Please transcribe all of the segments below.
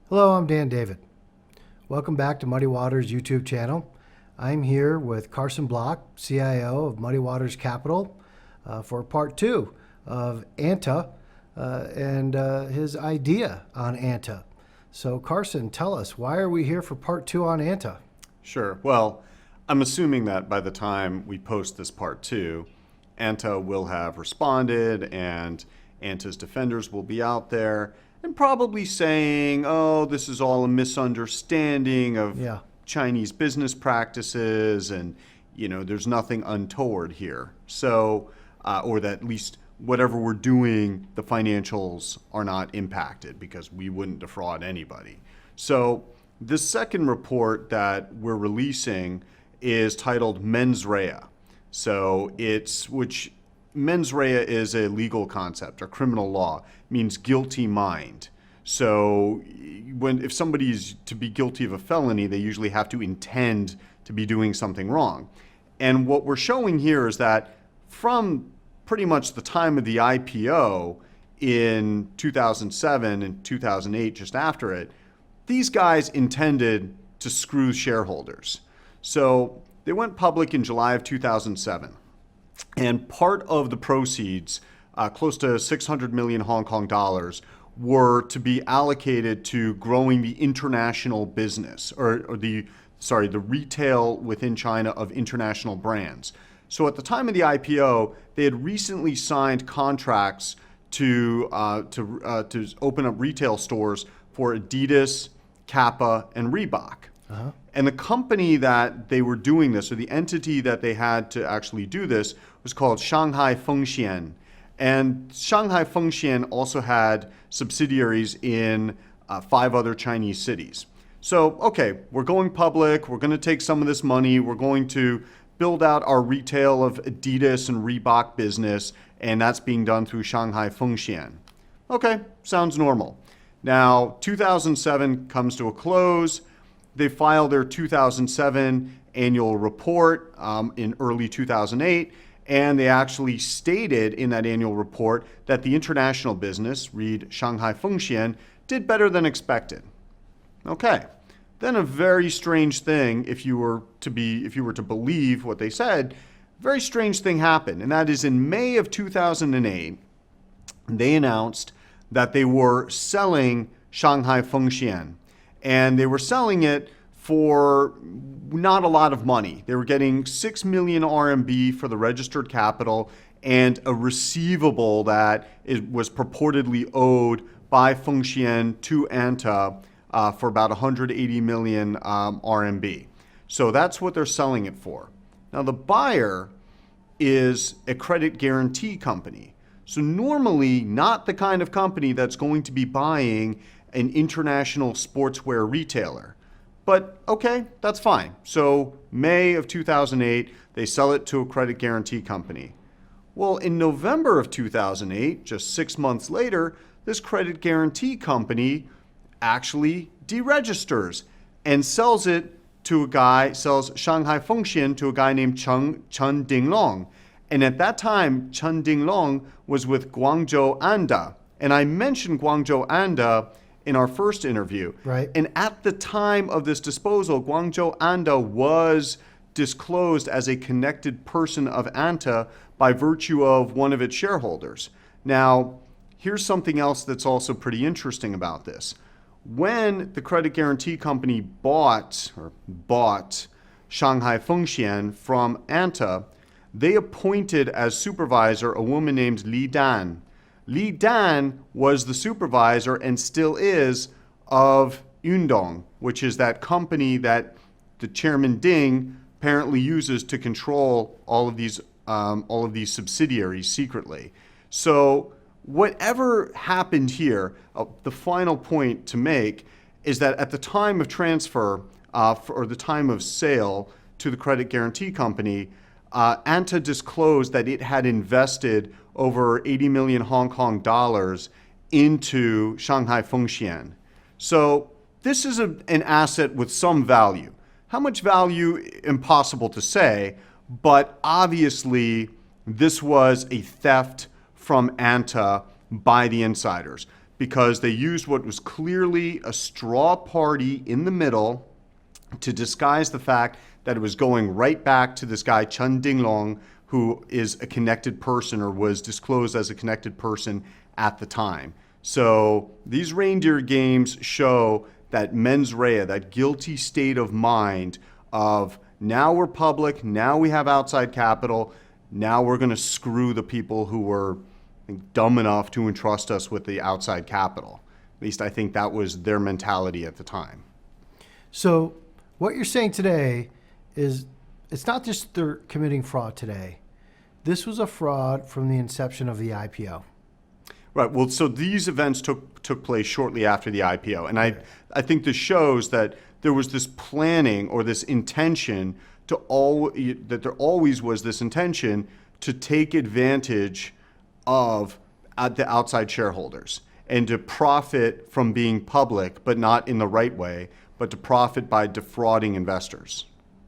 Hello, I'm Dan David. Welcome back to Muddy Waters YouTube channel. I'm here with Carson Block, CIO of Muddy Waters Capital, for part two of ANTA and his idea on ANTA. So Carson, tell us, why are we here for part two on ANTA? Sure. Well, I'm assuming that by the time we post this part two, ANTA will have responded and ANTA's defenders will be out there and probably saying, oh, this is all a misunderstanding of Chinese business practices and, there's nothing untoward here. So, or that at least whatever we're doing, the financials are not impacted because we wouldn't defraud anybody. So the second report that we're releasing is titled Mes Rea. So which mens rea is a legal concept or criminal law, means guilty mind. So if somebody is to be guilty of a felony, they usually have to intend to be doing something wrong. And what we're showing here is that from pretty much the time of the IPO in 2007 and 2008, just after it, these guys intended to screw shareholders. So they went public in July of 2007. And part of the proceeds, close to 600 million Hong Kong dollars, were to be allocated to growing the international business, or the retail within China of international brands. So at the time of the IPO, they had recently signed contracts to open up retail stores for Adidas, Kappa, and Reebok. Uh-huh. And the company that they were doing this, or the entity that they had to actually do this, was called Shanghai Fengxian. And Shanghai Fengxian also had subsidiaries in 5 other Chinese cities. So, okay, we're going public, we're going to take some of this money, we're going to build out our retail of Adidas and Reebok business, and that's being done through Shanghai Fengxian. Okay, sounds normal. Now, 2007 comes to a close. They filed their 2007 annual report in early 2008, and they actually stated in that annual report that the international business, read Shanghai Fengxian, did better than expected. Okay, then a very strange thing, if you were to believe what they said, a very strange thing happened, and that is in May of 2008, they announced that they were selling Shanghai Fengxian. And they were selling it for not a lot of money. They were getting 6 million RMB for the registered capital and a receivable that was purportedly owed by Fengxian to ANTA for about 180 million RMB. So that's what they're selling it for. Now the buyer is a credit guarantee company. So normally not the kind of company that's going to be buying an international sportswear retailer. But okay, that's fine. So May of 2008, they sell it to a credit guarantee company. Well, in November of 2008, just 6 months later, this credit guarantee company actually deregisters and sells Shanghai Fengxian to a guy named Chen Dinglong. And at that time, Chen Dinglong was with Guangzhou ANTA. And I mentioned Guangzhou ANTA in our first interview. Right. And at the time of this disposal, Guangzhou ANTA was disclosed as a connected person of ANTA by virtue of one of its shareholders. Now, here's something else that's also pretty interesting about this. When the credit guarantee company bought Shanghai Fengxian from ANTA, they appointed as supervisor a woman named Li Dan. Li Dan was the supervisor and still is of Yundong, which is that company that the chairman Ding apparently uses to control all of these subsidiaries secretly. So whatever happened here, the final point to make is that at the time of transfer or the time of sale to the credit guarantee company, ANTA disclosed that it had invested over 80 million Hong Kong dollars into Shanghai Fengxian. So this is an asset with some value. How much value? Impossible to say, but obviously this was a theft from ANTA by the insiders. because they used what was clearly a straw party in the middle to disguise the fact that it was going right back to this guy, Chen Dinglong, who is a connected person or was disclosed as a connected person at the time. So these reindeer games show that mens rea, that guilty state of mind of now we're public, now we have outside capital, now we're going to screw the people who were dumb enough to entrust us with the outside capital. At least I think that was their mentality at the time. So what you're saying today is it's not just they're committing fraud today. This was a fraud from the inception of the IPO. Right. Well, so these events took place shortly after the IPO. And I think this shows that there was this planning or this intention that there always was this intention to take advantage of the outside shareholders and to profit from being public, but not in the right way, but to profit by defrauding investors.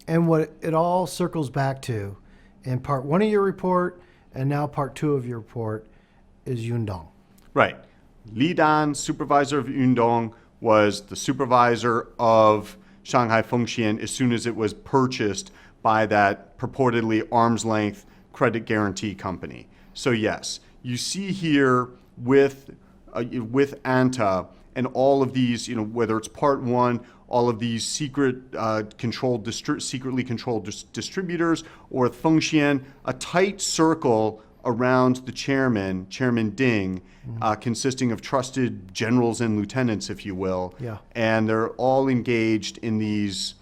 And what it all circles back to in part one of your report and now part two of your report is Yundong. Right. Li Dan, supervisor of Yundong, was the supervisor of Shanghai Fengxian as soon as it was purchased by that purportedly arm's length credit guarantee company. So yes, you see here with ANTA and all of these, whether it's part one, all of these secretly controlled distributors, or Fengxian, a tight circle around the chairman, Chairman Ding, consisting of trusted generals and lieutenants, if you will. Yeah. And they're all engaged in these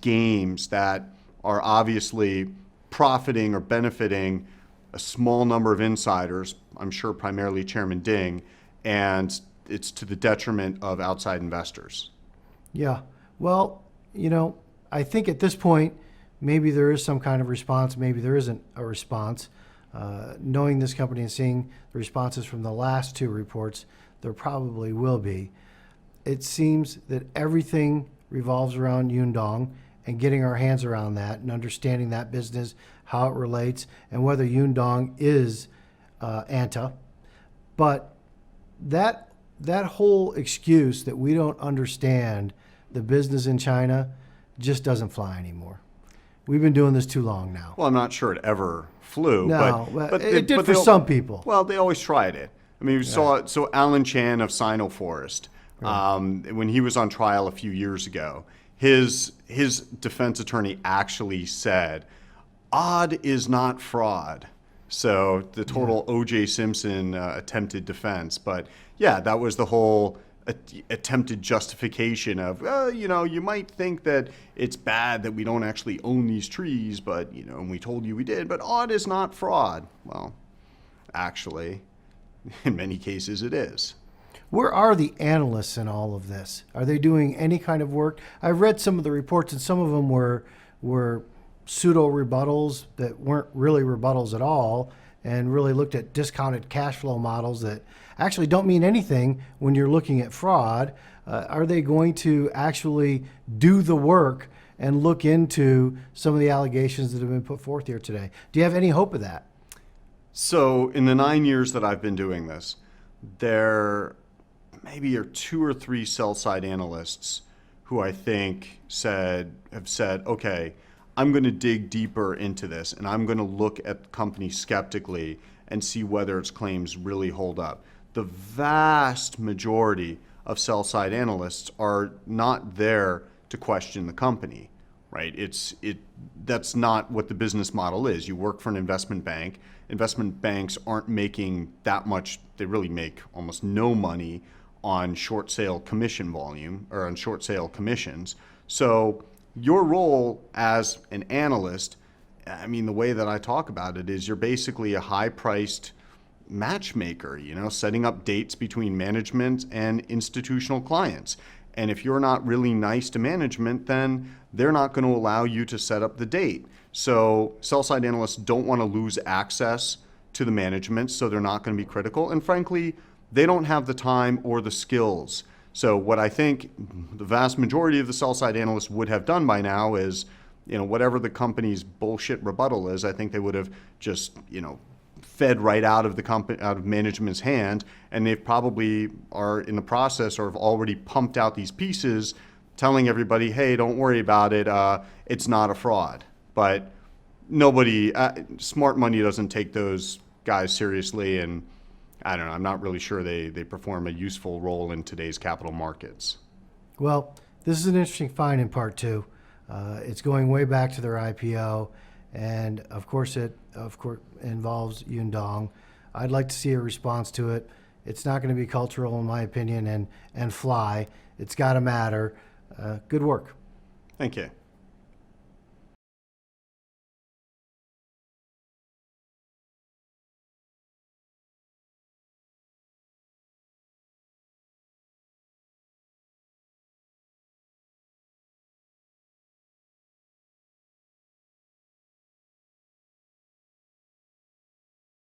games that are obviously profiting or benefiting a small number of insiders, I'm sure primarily Chairman Ding, and it's to the detriment of outside investors. Yeah. Well, I think at this point, maybe there is some kind of response, maybe there isn't a response. Knowing this company and seeing the responses from the last two reports, there probably will be. It seems that everything revolves around Yundong and getting our hands around that and understanding that business, how it relates, and whether Yundong is ANTA. But that whole excuse that we don't understand the business in China just doesn't fly anymore. We've been doing this too long now. Well, I'm not sure it ever flew. No, but it did for some people. Well, they always tried it. I mean, we saw so Alan Chan of Sinoforest, when he was on trial a few years ago, his defense attorney actually said, "Odd is not fraud." So the total O.J. Simpson attempted defense. But yeah, that was the whole attempted justification of, you might think that it's bad that we don't actually own these trees, but, and we told you we did, but odd is not fraud. Well, actually, in many cases it is. Where are the analysts in all of this? Are they doing any kind of work? I've read some of the reports, and some of them were pseudo rebuttals that weren't really rebuttals at all, and really looked at discounted cash flow models that actually don't mean anything when you're looking at fraud. Are they going to actually do the work and look into some of the allegations that have been put forth here today? Do you have any hope of that? So in the 9 years that I've been doing this, there maybe are 2 or 3 sell-side analysts who I think have said, okay, I'm going to dig deeper into this and I'm going to look at the company skeptically and see whether its claims really hold up. The vast majority of sell-side analysts are not there to question the company, right? That's not what the business model is. You work for an investment bank. Investment banks aren't making that much. They really make almost no money on short sale commission volume or on short sale commissions. So your role as an analyst, I mean, the way that I talk about it is you're basically a high-priced matchmaker, setting up dates between management and institutional clients. And if you're not really nice to management, then they're not going to allow you to set up the date. So sell-side analysts don't want to lose access to the management, so they're not going to be critical. And frankly, they don't have the time or the skills. So what I think the vast majority of the sell-side analysts would have done by now is, whatever the company's bullshit rebuttal is, I think they would have just, fed right out of the company, out of management's hand, and they probably are in the process or have already pumped out these pieces, telling everybody, "Hey, don't worry about it. It's not a fraud." But nobody, smart money doesn't take those guys seriously, and I don't know. I'm not really sure they perform a useful role in today's capital markets. Well, this is an interesting find in part two. It's going way back to their IPO, and of course it involves Yundong. I'd like to see a response to it. It's not going to be cultural, in my opinion, and fly. It's got to matter. Good work. Thank you.